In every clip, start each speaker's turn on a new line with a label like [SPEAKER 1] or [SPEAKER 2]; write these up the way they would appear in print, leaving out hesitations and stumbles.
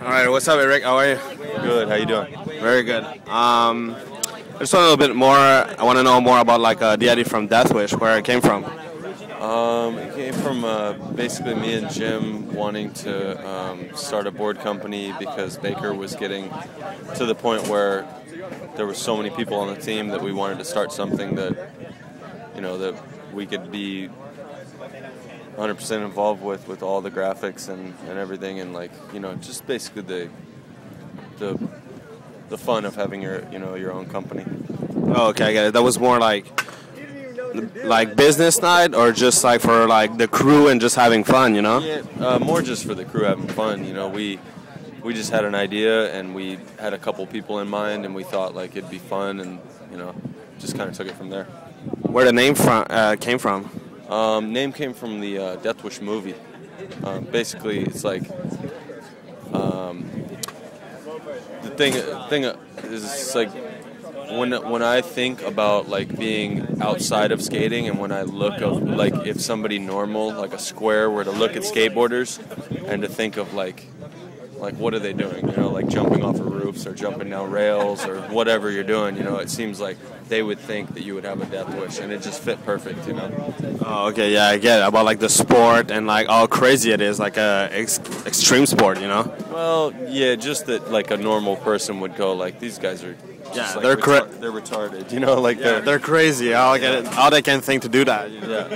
[SPEAKER 1] All right, what's up, Erik? How are you?
[SPEAKER 2] Good. How you doing?
[SPEAKER 1] Very good. I just want a little bit more. I want to know more about like the idea from Death Wish, where it came from.
[SPEAKER 2] It came from basically me and Jim wanting to start a board company because Baker was getting to the point where there were so many people on the team that we wanted to start something that, that we could be 100% involved with all the graphics and everything, and just basically the fun of having your own company.
[SPEAKER 1] Oh, okay, I get it. That was more like business night, or just like for like the crew and just having fun,
[SPEAKER 2] Yeah, more just for the crew having fun. We just had an idea and we had a couple people in mind, and we thought like it'd be fun, and just kind of took it from there.
[SPEAKER 1] Where the name came from?
[SPEAKER 2] Name came from the Death Wish movie. Basically, it's like the thing is, it's like when I think about like being outside of skating, and when I look of like if somebody normal, like a square, were to look at skateboarders and to think of like what are they doing? Like jumping off of roofs or jumping down rails or whatever you're doing. It seems like they would think that you would have a death wish, and it just fit perfect.
[SPEAKER 1] Oh, okay, yeah, I get it. About like the sport and like how crazy it is, like a extreme sport,
[SPEAKER 2] Well, yeah, just that like a normal person would go like, these guys are.
[SPEAKER 1] Yeah,
[SPEAKER 2] like
[SPEAKER 1] they're
[SPEAKER 2] they're retarded,
[SPEAKER 1] they're crazy. How they can think to do that.
[SPEAKER 2] Yeah.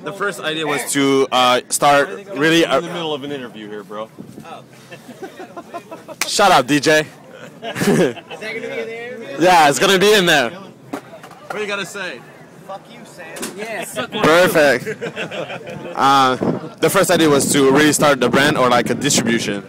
[SPEAKER 1] The first idea was to start really.
[SPEAKER 2] I'm in the middle of an interview here, bro.
[SPEAKER 1] Shut up, DJ.
[SPEAKER 3] Is that going to be in there?
[SPEAKER 1] Yeah, it's gonna be in there. What do you gotta say?
[SPEAKER 3] Fuck you, Sam. Yeah, suck one.
[SPEAKER 1] Perfect. The first idea was to really start the brand, or like a distribution.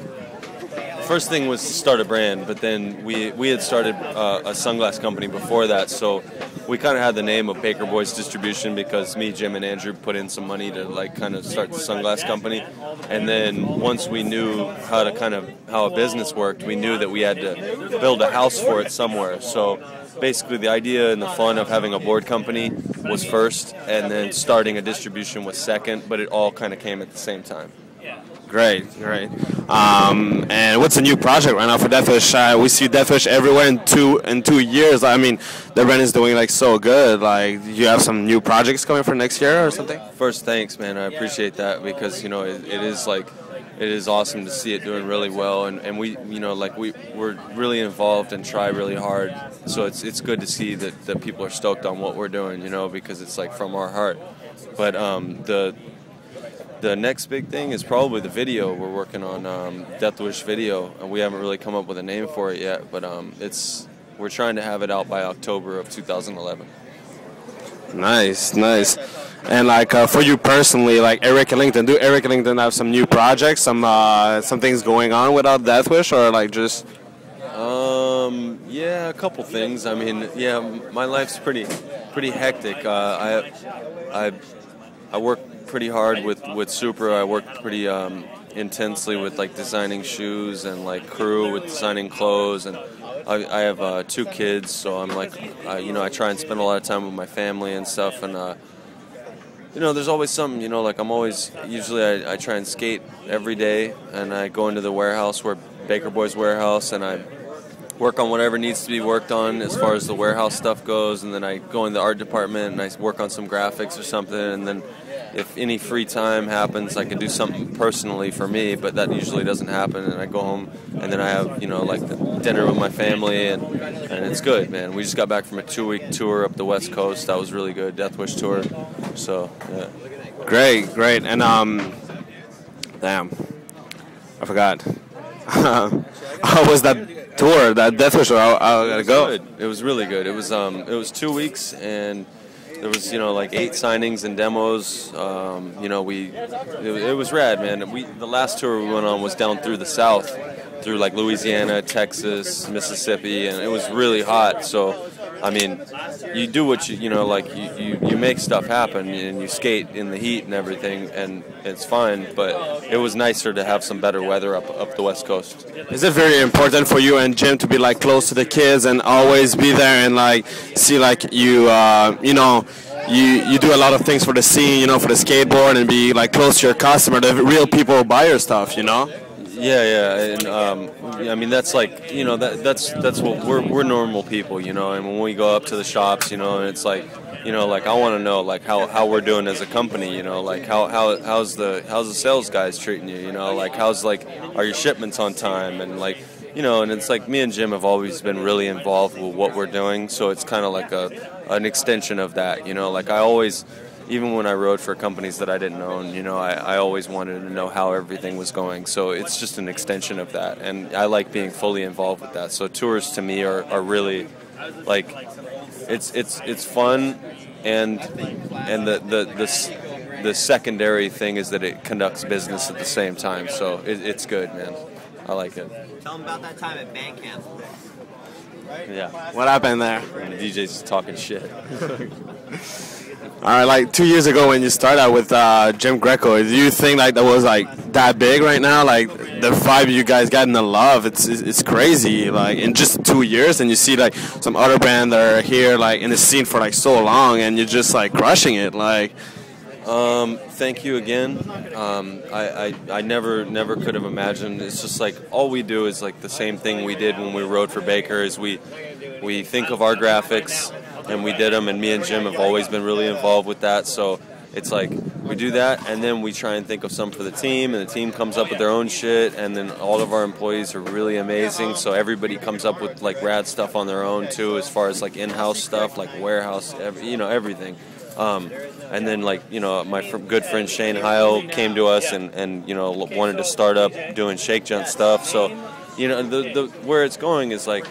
[SPEAKER 2] First thing was to start a brand, but then we had started a sunglass company before that, so we kind of had the name of Baker Boys Distribution because me, Jim, and Andrew put in some money to like kind of start the sunglass company, and then once we knew how a business worked, we knew that we had to build a house for it somewhere. So basically the idea and the fun of having a board company was first, and then starting a distribution was second, but it all kind of came at the same time.
[SPEAKER 1] Great. And what's a new project right now for Death Wish? We see Death Wish everywhere in 2 years. I mean, the brand is doing like so good. Like, do you have some new projects coming for next year or something?
[SPEAKER 2] First, thanks, man. I appreciate that because it is awesome to see it doing really well, and we're really involved and try really hard. So it's good to see that people are stoked on what we're doing, because it's like from our heart. But the next big thing is probably the video. We're working on Death Wish video, and we haven't really come up with a name for it yet, but we're trying to have it out by October of 2011.
[SPEAKER 1] Nice. And like for you personally, like Erik Ellington, do Erik Ellington have some new projects, some things going on without Death Wish, or like just?
[SPEAKER 2] Yeah, a couple things. I mean, yeah, my life's pretty hectic. I work pretty hard with Supra. I work pretty intensely with like designing shoes, and like crew with designing clothes, and I have 2 kids, so I'm like I try and spend a lot of time with my family and stuff, and there's always something, like usually I try and skate every day, and I go into the warehouse, where Baker Boys warehouse, and I work on whatever needs to be worked on as far as the warehouse stuff goes, and then I go in the art department and I work on some graphics or something, and then if any free time happens, I can do something personally for me, but that usually doesn't happen, and I go home, and then I have, like the dinner with my family, and it's good, man. We just got back from a 2-week tour up the West Coast. That was really good, Death Wish tour, so, yeah.
[SPEAKER 1] Great, and damn, I forgot. How was that tour, that Death Wish? I gotta go.
[SPEAKER 2] It was really good. It was 2 weeks, and there was like 8 signings and demos. It was rad, man. The last tour we went on was down through the South, through like Louisiana, Texas, Mississippi, and it was really hot. So I mean, you do what you make stuff happen, and you skate in the heat and everything, and it's fine. But it was nicer to have some better weather up the West Coast.
[SPEAKER 1] Is it very important for you and Jim to be like close to the kids and always be there and like see like you you do a lot of things for the scene, for the skateboard, and be like close to your customer, the real people who buy your stuff,
[SPEAKER 2] Yeah, and I mean that's like that's what we're normal people, and when we go up to the shops, and it's like, like I want to know like how we're doing as a company, like how's the sales guys treating you, like are your shipments on time, and like and it's like me and Jim have always been really involved with what we're doing, so it's kind of like an extension of that, like I always. Even when I rode for companies that I didn't own, I always wanted to know how everything was going. So it's just an extension of that, and I like being fully involved with that. So tours to me are really like it's fun, and the secondary thing is that it conducts business at the same time. So it's good, man. I like it.
[SPEAKER 3] Tell them about that time at band camp.
[SPEAKER 2] Yeah.
[SPEAKER 1] What happened there?
[SPEAKER 2] And the DJ's just talking shit.
[SPEAKER 1] All right, like 2 years ago when you started out with Jim Greco, do you think like that was like that big right now? Like the vibe you guys got in the love, it's crazy. Like in just 2 years, and you see like some other band that are here like in the scene for like so long, and you're just like crushing it. Like,
[SPEAKER 2] thank you again. I never could have imagined. It's just like all we do is like the same thing we did when we rode for Baker. Is we think of our graphics. And we did them, and me and Jim have always been really involved with that. So it's like we do that, and then we try and think of some for the team, and the team comes up with their own shit, and then all of our employees are really amazing. So everybody comes up with like rad stuff on their own too, as far as like in-house stuff, like warehouse, everything. And then like my good friend Shane Heil came to us and wanted to start up doing Shake Junt stuff. So the where it's going is like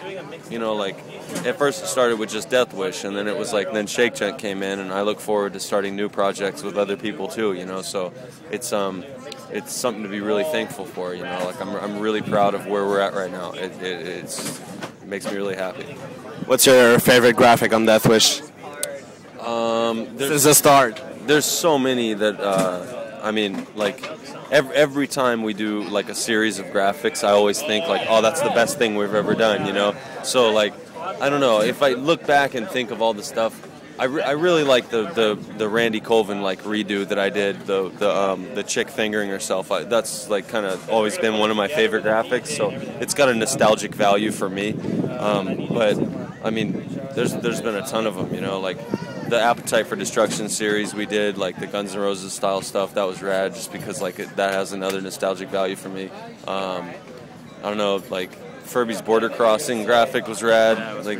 [SPEAKER 2] like. At first it started with just Death Wish, and then it was like then Shake Junt came in, and I look forward to starting new projects with other people too. So it's something to be really thankful for. Like I'm really proud of where we're at right now. It makes me really happy.
[SPEAKER 1] what's your favorite graphic on Death Wish? Since the start.
[SPEAKER 2] There's so many that I mean like. Every time we do like a series of graphics, I always think like, oh, that's the best thing we've ever done. So like. I don't know. If I look back and think of all the stuff, I really like the Randy Colvin like redo that I did, the chick fingering herself. That's like kind of always been one of my favorite graphics. So it's got a nostalgic value for me. But I mean, there's been a ton of them. Like the Appetite for Destruction series we did, like the Guns N' Roses style stuff. That was rad, just because like that has another nostalgic value for me. I don't know, like. Furby's Border Crossing graphic was rad. Like,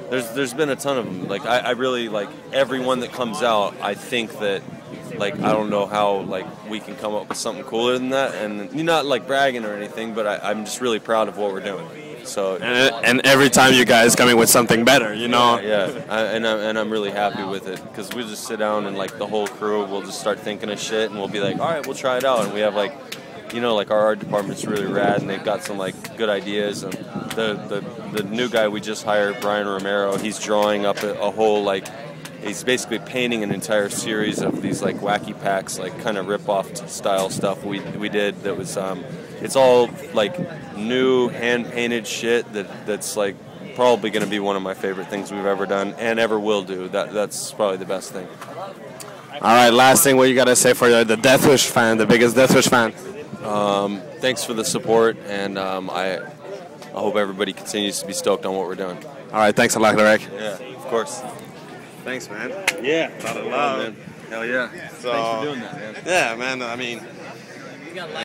[SPEAKER 2] there's been a ton of them. Like, I really like every one that comes out. I think that, like, I don't know how like we can come up with something cooler than that. And you're not like bragging or anything, but I'm just really proud of what we're doing. So
[SPEAKER 1] and every time you guys coming with something better,
[SPEAKER 2] Yeah, and I'm really happy with it, because we just sit down and like the whole crew will just start thinking of shit, and we'll be like, all right, we'll try it out, and we have like. Like our art department's really rad, and they've got some like good ideas. And the new guy we just hired, Brian Romero, he's drawing up a whole like, he's basically painting an entire series of these like wacky packs, like kind of rip-off style stuff we did. That was it's all like new hand-painted shit that's like probably going to be one of my favorite things we've ever done and ever will do. That's probably the best thing.
[SPEAKER 1] All right, last thing, what you gotta say for the Death Wish fan, the biggest Death Wish fan?
[SPEAKER 2] Thanks for the support, and I hope everybody continues to be stoked on what we're doing.
[SPEAKER 1] All right, thanks a lot, Erik.
[SPEAKER 2] Yeah, of course.
[SPEAKER 1] Thanks, man.
[SPEAKER 2] Yeah,
[SPEAKER 1] a lot of love.
[SPEAKER 2] man. Hell yeah.
[SPEAKER 1] So,
[SPEAKER 2] Thanks for doing that, man.
[SPEAKER 1] Yeah, man. I mean.